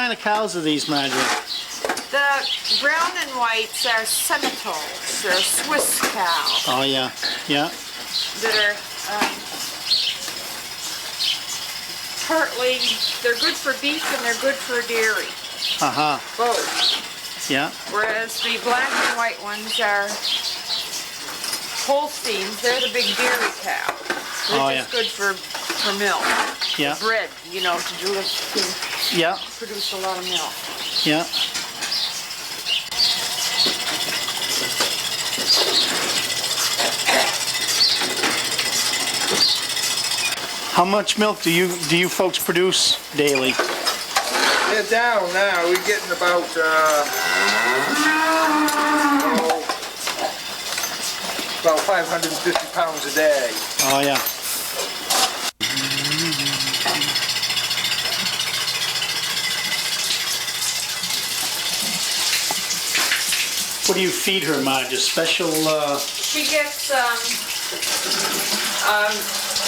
kind of cows are these, Marjorie? The brown and whites are Semitoles. They're Swiss cows. Oh, yeah. Yeah. That are partly, they're good for beef and they're good for dairy. Uh-huh. Both. Yeah. Whereas the black and white ones are Holsteins. They're the big dairy cows. They're just good for milk. Yeah. Bread, you know, to produce a lot of milk. Yeah. How much milk do you folks produce daily? They're down now. We're getting about about 550 pounds a day. Oh yeah. What do you feed her, Marge? A special? She gets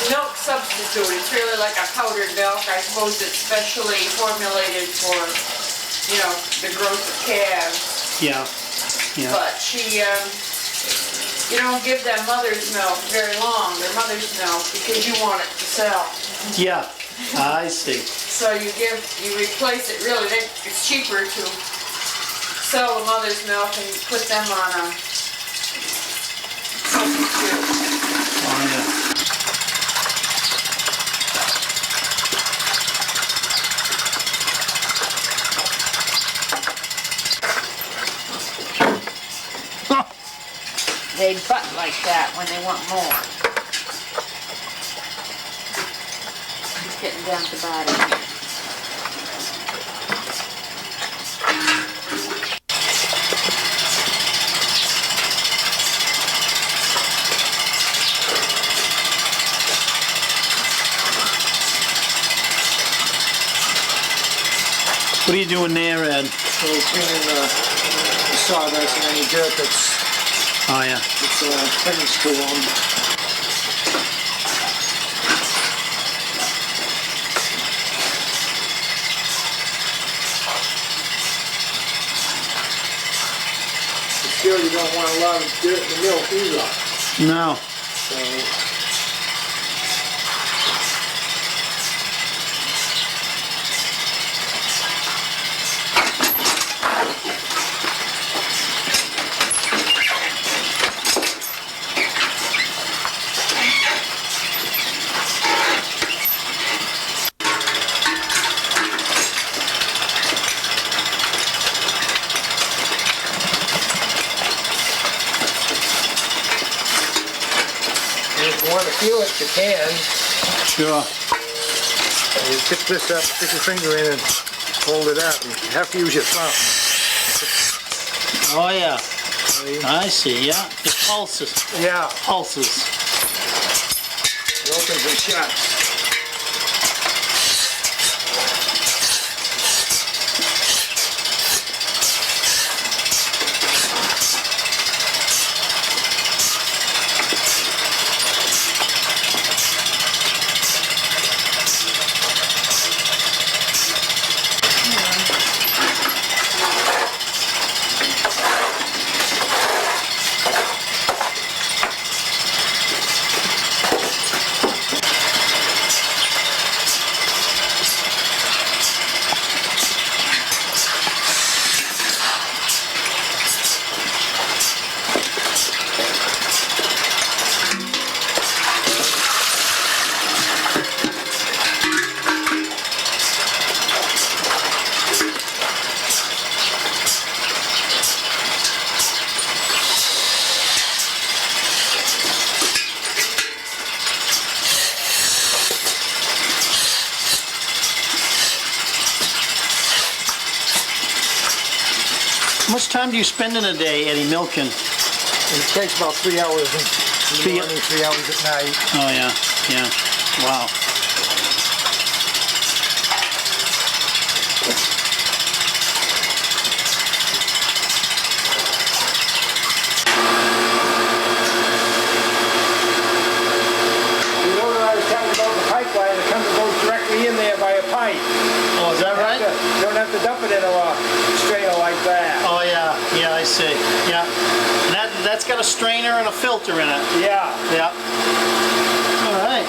milk substitute. It's really like a powdered milk. I suppose it's specially formulated for, you know, the growth of calves. Yeah. Yeah. But she, you don't give them mother's milk very long. Their mother's milk because you want it to sell. Yeah. I see. So you replace it. Really, it's cheaper to sell the mother's milk and put them on a substitute. Oh yeah. They butt like that when they want more. He's getting down to the bottom. What are you doing there, Ed? So we're cleaning the sawdust and any dirt that's Oh yeah. finished to them. But still, you don't want a lot of dirt in the milk either. No. So, if you want to feel it, you can. Sure. You pick this up, stick your finger in and hold it up. You have to use your thumb. Oh yeah. I see. Yeah. It pulses. Yeah. Pulses. It opens and shuts. How much time do you spend in a day, Eddie, milking? It takes about 3 hours in the morning, 3 hours at night. Oh yeah, yeah. Wow. You know what I was telling you about the pipeline? It goes directly in there by a pipe. Oh, is that right? You don't have to dump like that. Oh, yeah, yeah, I see, yeah. And that's got a strainer and a filter in it. Yeah. Yeah. All right.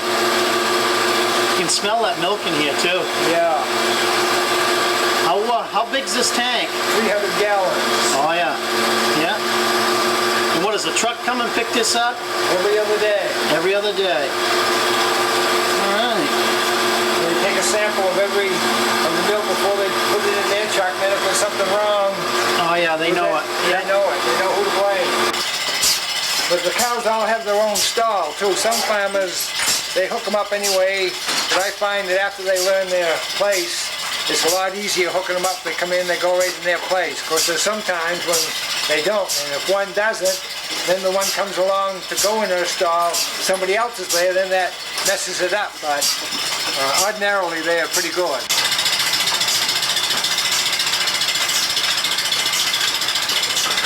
You can smell that milk in here, too. Yeah. How big's this tank? 300 gallons. Oh, yeah, yeah. And what, does the truck come and pick this up? Every other day. Every other day. All right. They take a sample of of the milk before they put it in their truck, and then if there's something wrong, Oh, yeah, they know it. They know it. They know who to blame. But the cows all have their own stall, too. Some farmers, they hook them up anyway, but I find that after they learn their place, it's a lot easier hooking them up. They come in, they go right in their place. Of course, there's some times when they don't, and if one doesn't, then the one comes along to go in their stall, somebody else is there, then that messes it up. But ordinarily, they are pretty good.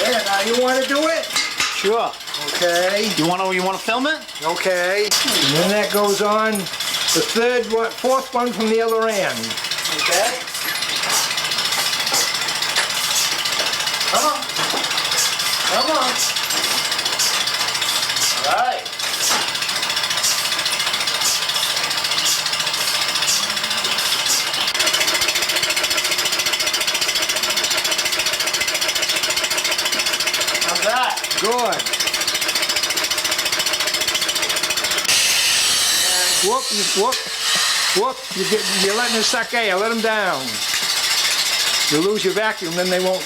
Yeah, now you want to do it? Sure. Okay. You want to film it? Okay. And then that goes on the fourth one from the other end. Okay. Come on. Come on. All right. How's that? Good. Whoop, you're letting it suck air, let them down. You lose your vacuum, then they won't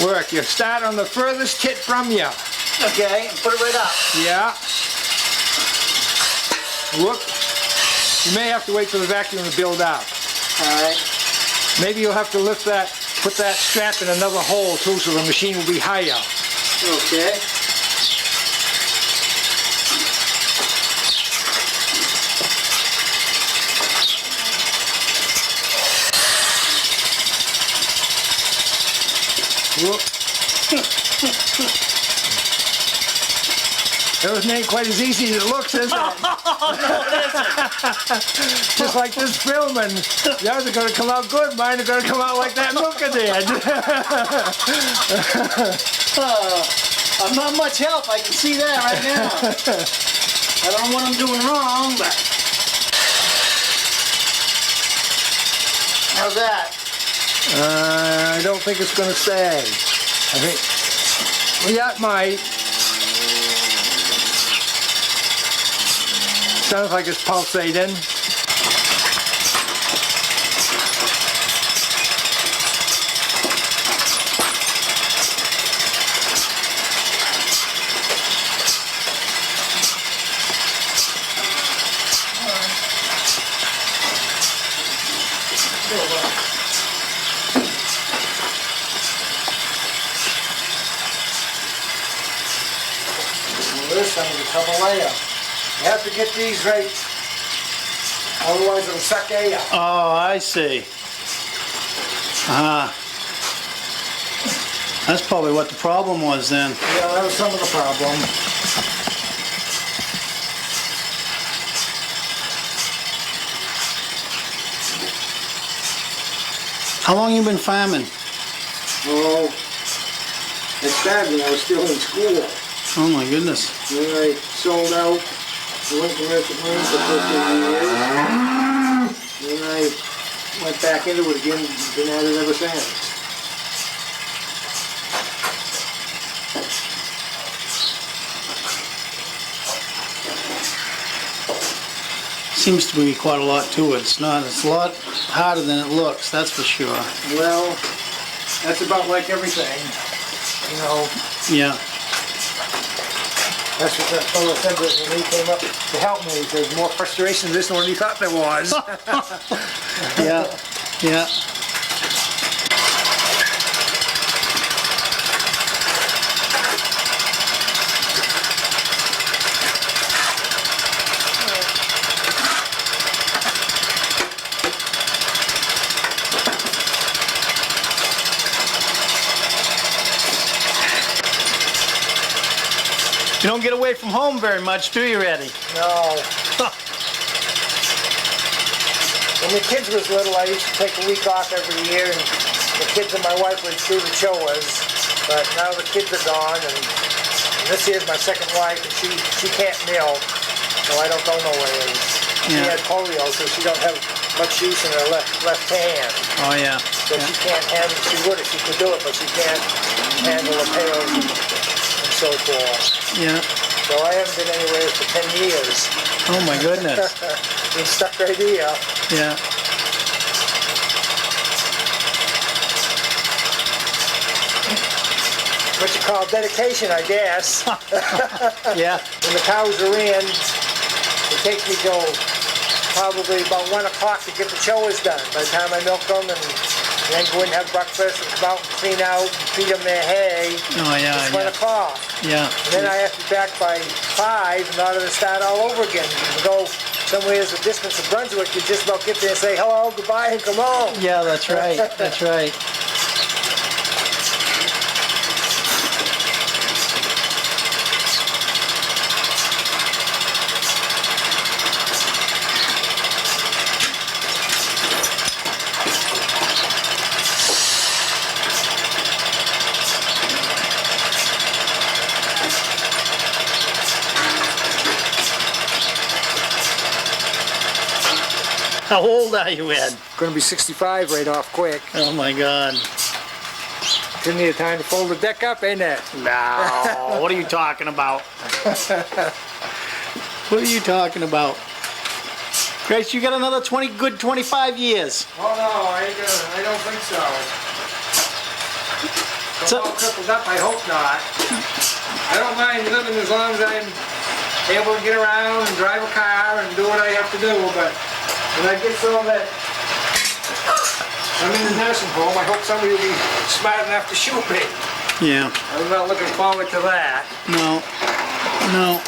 work. You start on the furthest tip from you. Okay, and put it right up. Yeah. Whoop. You may have to wait for the vacuum to build up. All right. Maybe you'll have to lift that, put that strap in another hole too, so the machine will be higher. Okay. Whoop. Those ain't quite as easy as it looks, is it? Just like this filming. Yours are going to come out good, mine are going to come out like that Milka did. I'm not much help, I can see that right now. I don't know what I'm doing wrong, but... How's that? I don't think it's going to stay. I think, well, yeah, it might. Sounds like it's pulsating. This time is a couple layer. You have to get these right, otherwise it'll suck air. Oh, I see. That's probably what the problem was then. Yeah, that was some of the problem. How long you been farming? Oh, I started when I was still in school. Oh my goodness. Then I sold out. I went to Merchant Marine for 15 years. Then I went back into it again, been at it ever since. Seems to be quite a lot to it. It's a lot harder than it looks, that's for sure. Well, that's about like everything, you know. Yeah. That's what that fellow said when he came up to help me. He said, there's more frustration in this than what he thought there was. Yeah. Yeah. You don't get away from home very much, do you, Eddie? No. When the kids was little, I used to take a week off every year and the kids and my wife would do the chores, but now the kids are gone, and this here's my second wife, and she can't milk, so I don't go nowhere. She had polio, so she don't have much use in her left hand. Oh yeah. So she can't handle. She would if she could do it, but she can't handle the pails and so forth. Yeah. So I haven't been anywhere for 10 years. Oh my goodness. Been stuck right here. Yeah. What you call dedication, I guess. Yeah. When the cows are in, it takes me till probably about 1 o'clock to get the chores done. By the time I milk them and then go in and have breakfast and come out and clean out and feed them their hay, Oh yeah. it's 1 o'clock. Yeah. And then I have to be back by 5 in order to start all over again. You go somewhere as a distance of Brunswick, you just about get there and say hello, goodbye, and come home. Yeah, that's right. That's right. How old are you, Ed? Going to be 65 right off quick. Oh my God. Didn't need time to fold the deck up, ain't it? No. What are you talking about? What are you talking about? Grace, you got another 25 years. Oh no, I don't think so. So- all crippled up, I hope not. I don't mind living as long as I'm able to get around and drive a car and do what I have to do, but when I get so that I'm in the nursing home, I hope somebody will be smart enough to shoot me. Yeah. I'm not looking forward to that. No. No.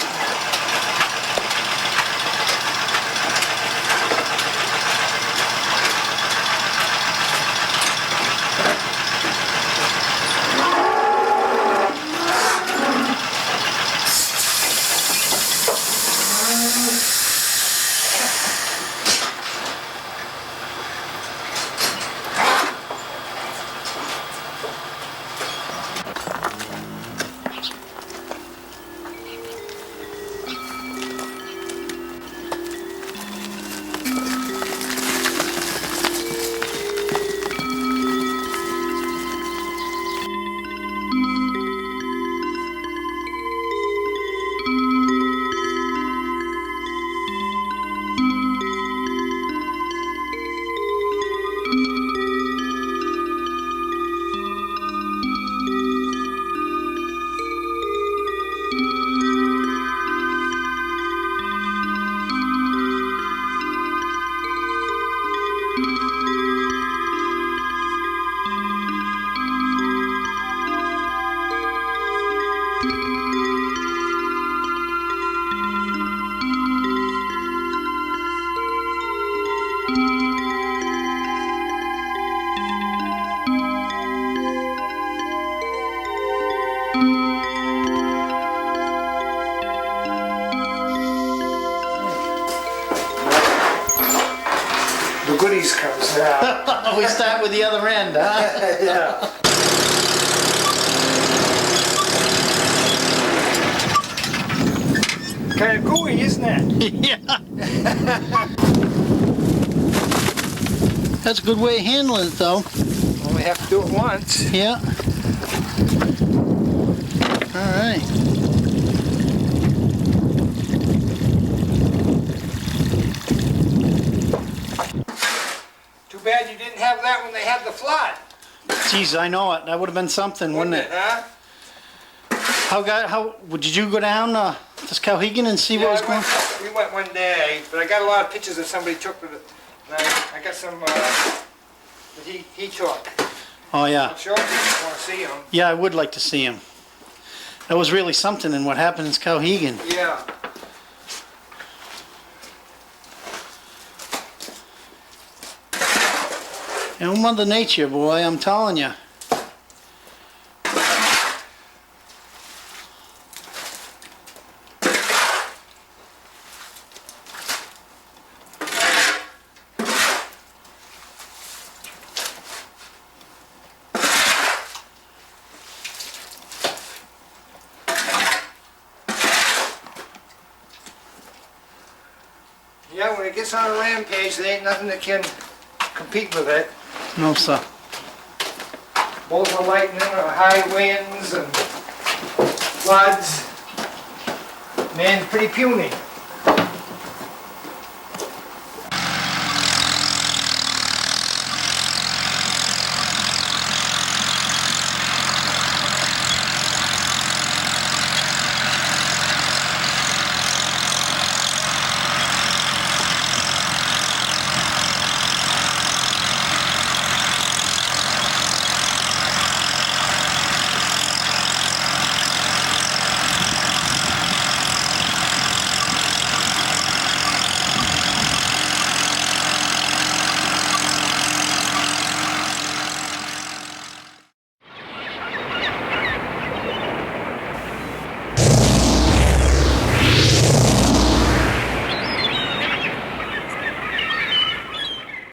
The goodies comes now. We start with the other end, huh? Yeah. Kind of gooey, isn't it? Yeah. That's a good way of handling it, though. Only have to do it once. Yeah. All right. Too bad you didn't have that when they had the flood. Jeez, I know it. That would have been something, wouldn't it? Huh? How did you go down to Skowhegan and see what was going on? We went one day, but I got a lot of pictures that somebody took with it. And I got some that he took. Oh, yeah. I'm sure if you want to see them. Yeah, I would like to see him. That was really something in what happened in Skowhegan. Yeah. You know, Mother Nature, boy, I'm telling you. Yeah, when it gets on a rampage, there ain't nothing that can compete with it. No, sir. Both the lightning or high winds and floods. Man's pretty puny.